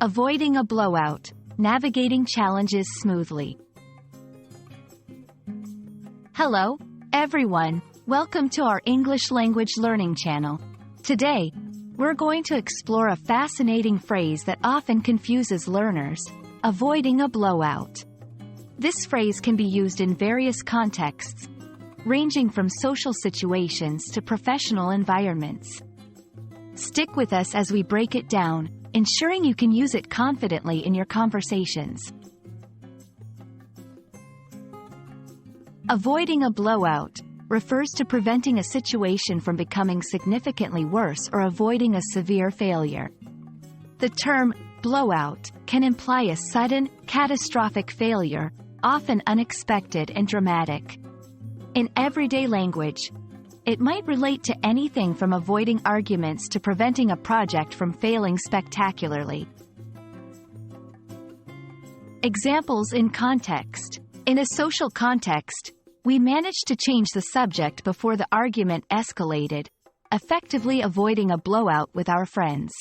Avoiding a blowout. Navigating challenges smoothly. Hello, everyone. Welcome to our English language learning channel. Today, we're going to explore a fascinating phrase that often confuses learners: avoiding a blowout. This phrase can be used in various contexts, ranging from social situations to professional environments. Stick with us as we break it down, ensuring you can use it confidently in your conversations. Avoiding a blowout refers to preventing a situation from becoming significantly worse or avoiding a severe failure. The term blowout can imply a sudden, catastrophic failure, often unexpected and dramatic. In everyday language, it might relate to anything from avoiding arguments to preventing a project from failing spectacularly. Examples in context. In a social context, we managed to change the subject before the argument escalated, effectively avoiding a blowout with our friends.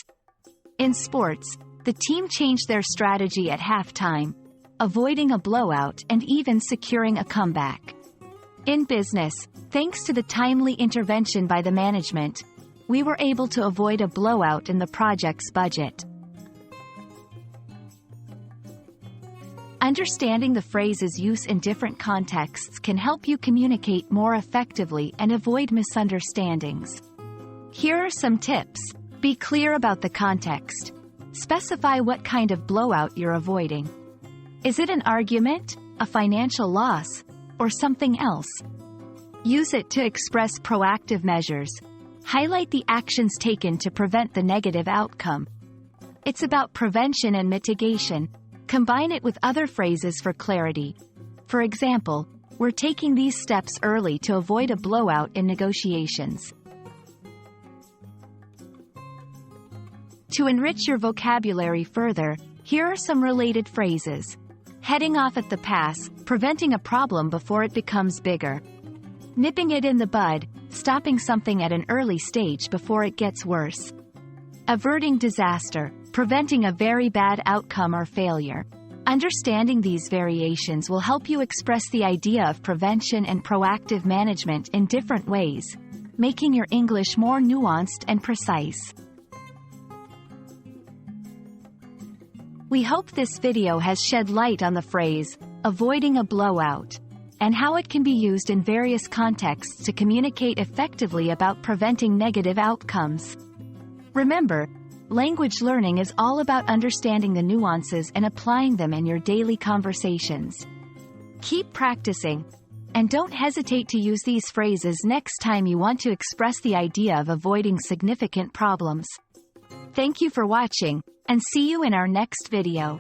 In sports, the team changed their strategy at halftime, avoiding a blowout and even securing a comeback. In business, thanks to the timely intervention by the management, we were able to avoid a blowout in the project's budget. Understanding the phrase's use in different contexts can help you communicate more effectively and avoid misunderstandings. Here are some tips. Be clear about the context. Specify what kind of blowout you're avoiding. Is it an argument, a financial loss, or something else? Use it to express proactive measures. Highlight the actions taken to prevent the negative outcome. It's about prevention and mitigation. Combine it with other phrases for clarity. For example, we're taking these steps early to avoid a blowout in negotiations. To enrich your vocabulary further, here are some related phrases. Heading off at the pass, preventing a problem before it becomes bigger. Nipping it in the bud, stopping something at an early stage before it gets worse. Averting disaster, preventing a very bad outcome or failure. Understanding these variations will help you express the idea of prevention and proactive management in different ways, making your English more nuanced and precise. We hope this video has shed light on the phrase, avoiding a blowout, and how it can be used in various contexts to communicate effectively about preventing negative outcomes. Remember, language learning is all about understanding the nuances and applying them in your daily conversations. Keep practicing, and don't hesitate to use these phrases next time you want to express the idea of avoiding significant problems. Thank you for watching, and see you in our next video.